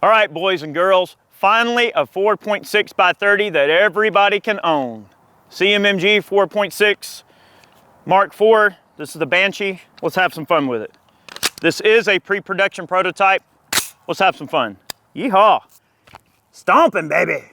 All right, boys and girls, finally a 4.6 by 30 that everybody can own. CMMG 4.6 Mark IV. This is the Banshee. Let's have some fun with it. This is a pre-production prototype. Let's have some fun. Yeehaw. Stomping, baby.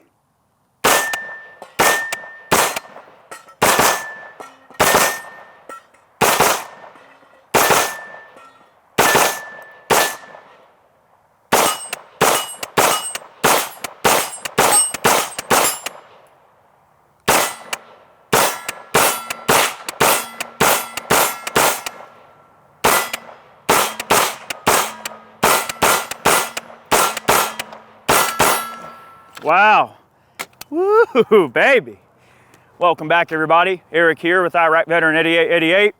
Wow. Woo, baby. Welcome back, everybody. Eric here with Iraq Veteran 8888.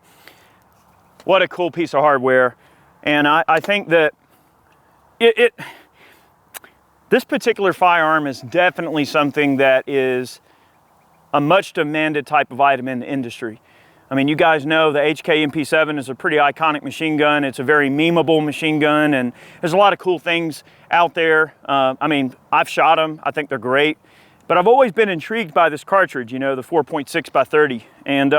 What a cool piece of hardware. And I think that this particular firearm is definitely something that is a much demanded type of item in the industry. I mean, you guys know the HK MP7 is a pretty iconic machine gun. It's a very memeable machine gun, and there's a lot of cool things out there. I mean, I've shot them. I think they're great. But I've always been intrigued by this cartridge, you know, the 4.6 by 30. And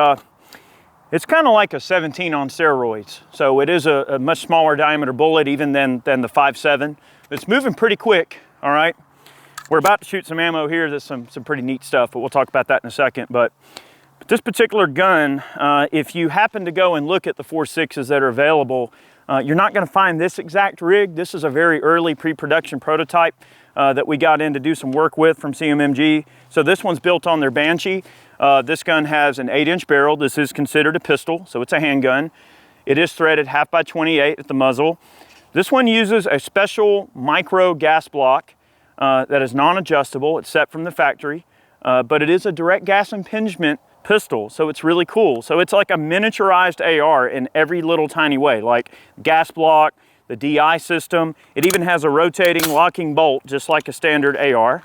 it's kind of like a 17 on steroids. So it is a much smaller diameter bullet even than the 5.7. It's moving pretty quick, all right? We're about to shoot some ammo here. There's some pretty neat stuff, but we'll talk about that in a second. But this particular gun, if you happen to go and look at the 4.6s that are available, you're not going to find this exact rig. This is a very early pre-production prototype that we got in to do some work with from CMMG. So this one's built on their Banshee. This gun has an 8-inch barrel. This is considered a pistol, so it's a handgun. It is threaded half/28 at the muzzle. This one uses a special micro gas block that is non-adjustable. It's set from the factory, but it is a direct gas impingement pistol, so it's really cool. So it's like a miniaturized AR in every little tiny way, like gas block, the DI system. It even has a rotating locking bolt, just like a standard AR.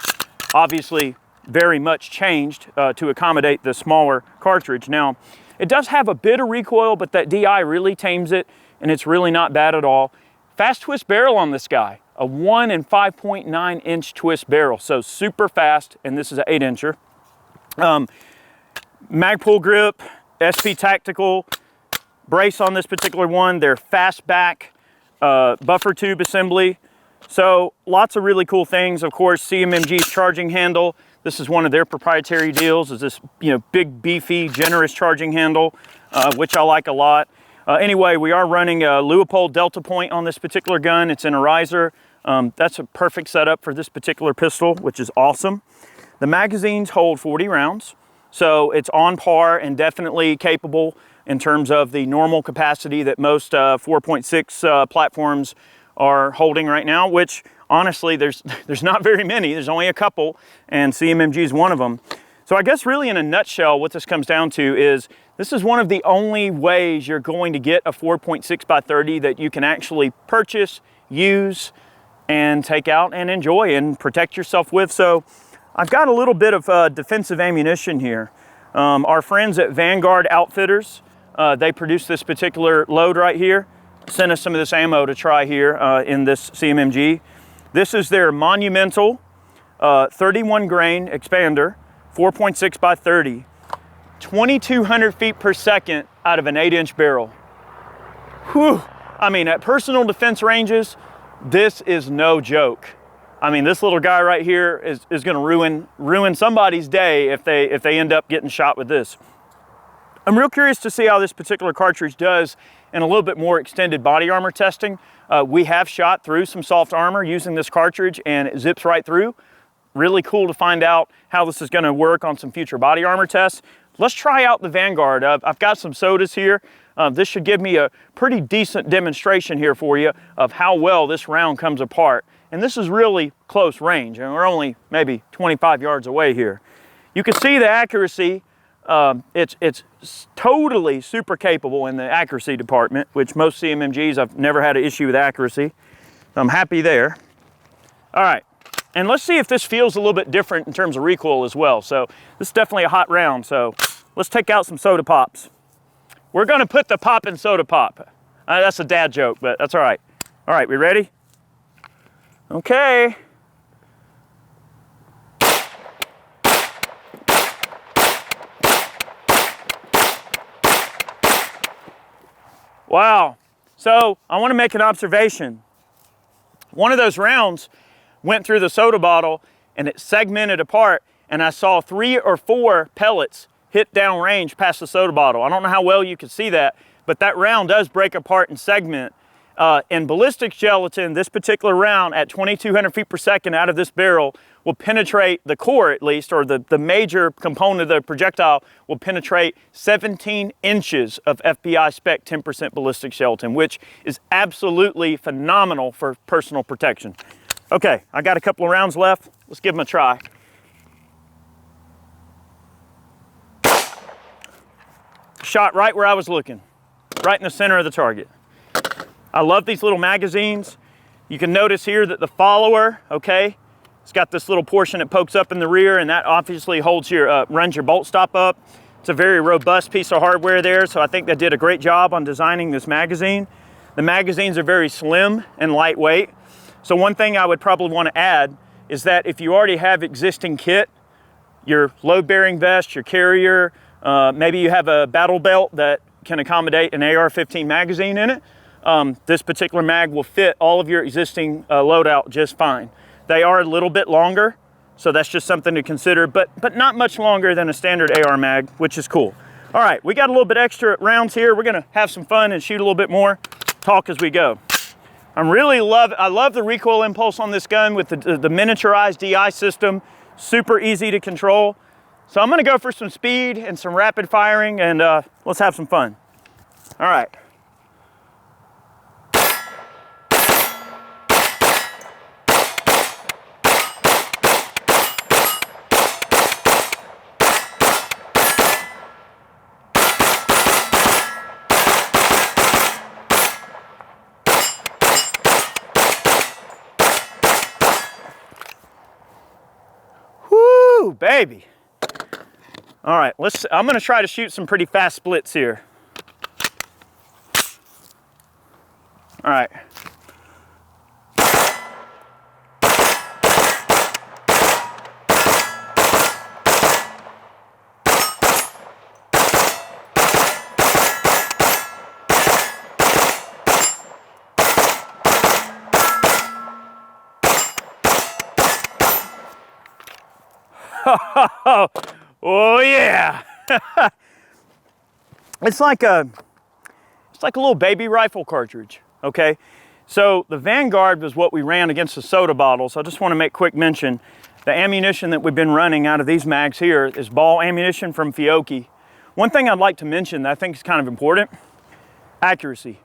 Obviously, very much changed to accommodate the smaller cartridge. Now, it does have a bit of recoil, but that DI really tames it, and it's really not bad at all. Fast twist barrel on this guy, a 1 and 5.9 inch twist barrel, so super fast, and this is an 8-incher. Magpul grip, SP Tactical brace on this particular one. They're fastback buffer tube assembly. So lots of really cool things. Of course, CMMG's charging handle. This is one of their proprietary deals, is this, you know, big, beefy, generous charging handle, which I like a lot. Anyway, we are running a Leupold Delta Point on this particular gun. It's in a riser. That's a perfect setup for this particular pistol, which is awesome. The magazines hold 40 rounds. So it's on par and definitely capable in terms of the normal capacity that most 4.6 platforms are holding right now, which honestly, there's not very many. There's only a couple, and CMMG is one of them. So I guess really in a nutshell, what this comes down to is this is one of the only ways you're going to get a 4.6 by 30 that you can actually purchase, use, and take out and enjoy and protect yourself with. So I've got a little bit of defensive ammunition here. Our friends at Vanguard Outfitters, they produce this particular load right here. Sent us some of this ammo to try here in this CMMG. This is their monumental 31 grain expander, 4.6 by 30, 2,200 feet per second out of an 8-inch barrel. Whew. I mean, at personal defense ranges, this is no joke. I mean, this little guy right here is going to ruin somebody's day if they end up getting shot with this. I'm real curious to see how this particular cartridge does in a little bit more extended body armor testing. We have shot through some soft armor using this cartridge, and it zips right through. Really cool to find out how this is going to work on some future body armor tests. Let's try out the Vanguard. I've got some sodas here. This should give me a pretty decent demonstration here for you of how well this round comes apart. And this is really close range, and we're only maybe 25 yards away here. You can see the accuracy. It's totally super capable in the accuracy department, which most CMMGs, I've never had an issue with accuracy. So I'm happy there. All right, and let's see if this feels a little bit different in terms of recoil as well. So this is definitely a hot round, so let's take out some soda pops. We're gonna put the pop in soda pop. That's a dad joke, but that's all right. All right, we ready? Okay. Wow. So I want to make an observation. One of those rounds went through the soda bottle and it segmented apart, and I saw 3 or 4 pellets hit downrange past the soda bottle. I don't know how well you can see that, but that round does break apart and segment. In ballistic gelatin, this particular round at 2,200 feet per second out of this barrel will penetrate the core, at least, or the major component of the projectile will penetrate 17 inches of FBI spec 10% ballistic gelatin, which is absolutely phenomenal for personal protection. Okay, I got a couple of rounds left. Let's give them a try. Shot right where I was looking, right in the center of the target. I love these little magazines. You can notice here that the follower, okay, it's got this little portion that pokes up in the rear, and that obviously holds your, runs your bolt stop up. It's a very robust piece of hardware there, so I think they did a great job on designing this magazine. The magazines are very slim and lightweight. So one thing I would probably want to add is that if you already have existing kit, your load-bearing vest, your carrier, maybe you have a battle belt that can accommodate an AR-15 magazine in it, this particular mag will fit all of your existing loadout just fine. They are a little bit longer, so that's just something to consider, but not much longer than a standard AR mag, which is cool. All right, we got a little bit extra rounds here. We're gonna have some fun and shoot a little bit more, talk as we go. I love the recoil impulse on this gun with the miniaturized DI system, super easy to control. So I'm gonna go for some speed and some rapid firing, and let's have some fun. All right. Woo, baby. All right, I'm gonna try to shoot some pretty fast splits here. All right. Oh yeah. It's like a little baby rifle cartridge, okay? So the Vanguard was what we ran against the soda bottle, so I just want to make quick mention. The ammunition that we've been running out of these mags here is ball ammunition from Fiocchi. One thing I'd like to mention that I think is kind of important, accuracy.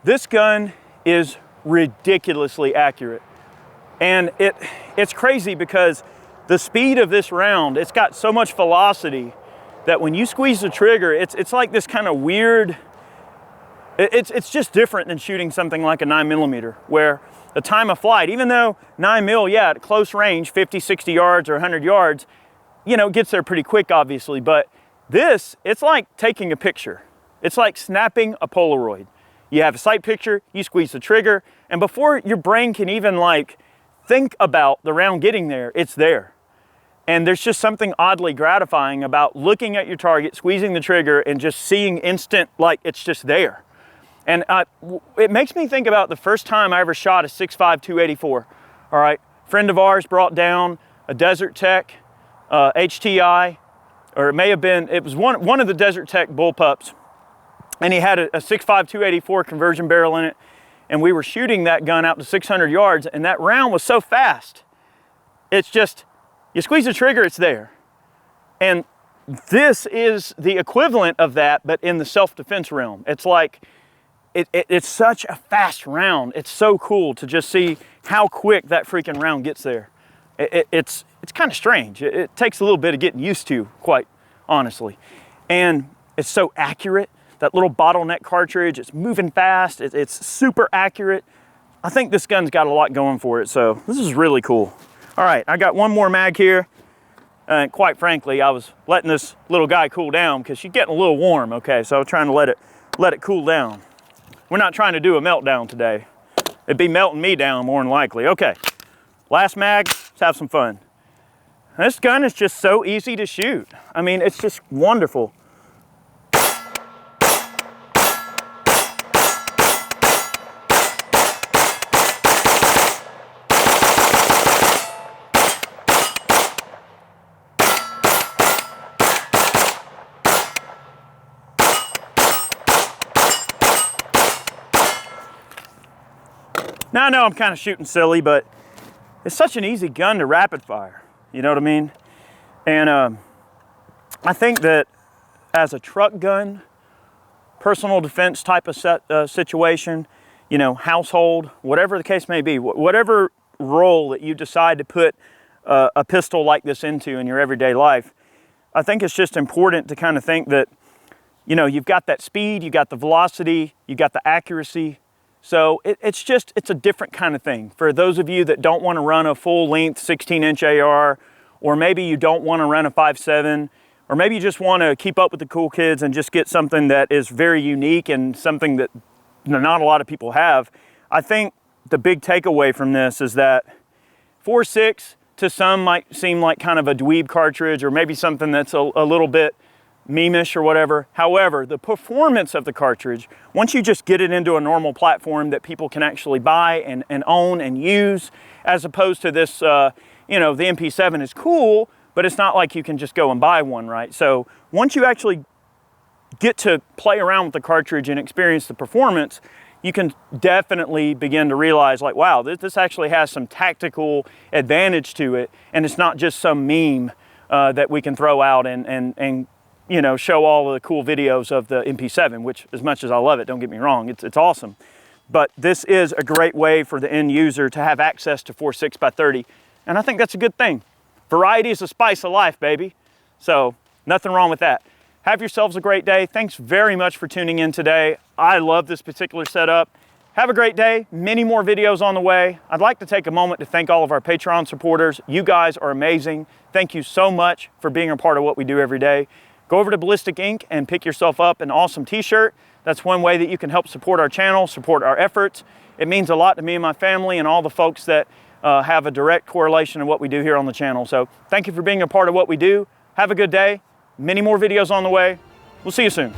This gun is ridiculously accurate. And it's crazy because the speed of this round, it's got so much velocity that when you squeeze the trigger, it's like this kind of weird, it's just different than shooting something like a 9mm, where the time of flight, even though 9mm, yeah, at close range, 50, 60 yards or 100 yards, you know, gets there pretty quick, obviously, but this, it's like taking a picture. It's like snapping a Polaroid. You have a sight picture, you squeeze the trigger, and before your brain can even like think about the round getting there, it's there. And there's just something oddly gratifying about looking at your target, squeezing the trigger, and just seeing instant, like it's just there. And it makes me think about the first time I ever shot a 6.5 284. All right, friend of ours brought down a Desert Tech HTI, or it may have been, it was one of the Desert Tech bullpups, and he had a 6.5 284 conversion barrel in it, and we were shooting that gun out to 600 yards, and that round was so fast. It's just, you squeeze the trigger, it's there. And this is the equivalent of that, but in the self-defense realm. It's like, it's such a fast round. It's so cool to just see how quick that freaking round gets there. It's kind of strange. It takes a little bit of getting used to, quite honestly. And it's so accurate. That little bottleneck cartridge, it's moving fast. It's super accurate. I think this gun's got a lot going for it, so this is really cool. All right, I got one more mag here. And quite frankly, I was letting this little guy cool down because she's getting a little warm, okay? So I was trying to let it cool down. We're not trying to do a meltdown today. It'd be melting me down more than likely. Okay, Last mag, let's have some fun. This gun is just so easy to shoot. I mean, it's just wonderful. Now I know I'm kind of shooting silly, but it's such an easy gun to rapid fire. You know what I mean? And I think that as a truck gun, personal defense type of situation, you know, household, whatever the case may be, whatever role that you decide to put a pistol like this into in your everyday life, I think it's just important to kind of think that, you know, you've got that speed, you've got the velocity, you've got the accuracy. So it's a different kind of thing. For those of you that don't want to run a full length 16-inch AR, or maybe you don't want to run a 5.7, or maybe you just want to keep up with the cool kids and just get something that is very unique and something that not a lot of people have, I think the big takeaway from this is that FourSix to some might seem like kind of a dweeb cartridge, or maybe something that's a little bit meme-ish or whatever. However, the performance of the cartridge, once you just get it into a normal platform that people can actually buy and own and use, as opposed to this, you know, the MP7 is cool, but it's not like you can just go and buy one, right? So once you actually get to play around with the cartridge and experience the performance, you can definitely begin to realize, like, wow, this actually has some tactical advantage to it, and it's not just some meme that we can throw out and you know, show all of the cool videos of the MP7, which, as much as I love it, don't get me wrong, it's awesome. But this is a great way for the end user to have access to 4.6x30, and I think that's a good thing. Variety is the spice of life, baby. So nothing wrong with that. Have yourselves a great day. Thanks very much for tuning in today. I love this particular setup. Have a great day. Many more videos on the way. I'd like to take a moment to thank all of our Patreon supporters. You guys are amazing. Thank you so much for being a part of what we do every day. Go over to Ballistic Inc. and pick yourself up an awesome t-shirt. That's one way that you can help support our channel, support our efforts. It means a lot to me and my family and all the folks that have a direct correlation in what we do here on the channel. So thank you for being a part of what we do. Have a good day. Many more videos on the way. We'll see you soon.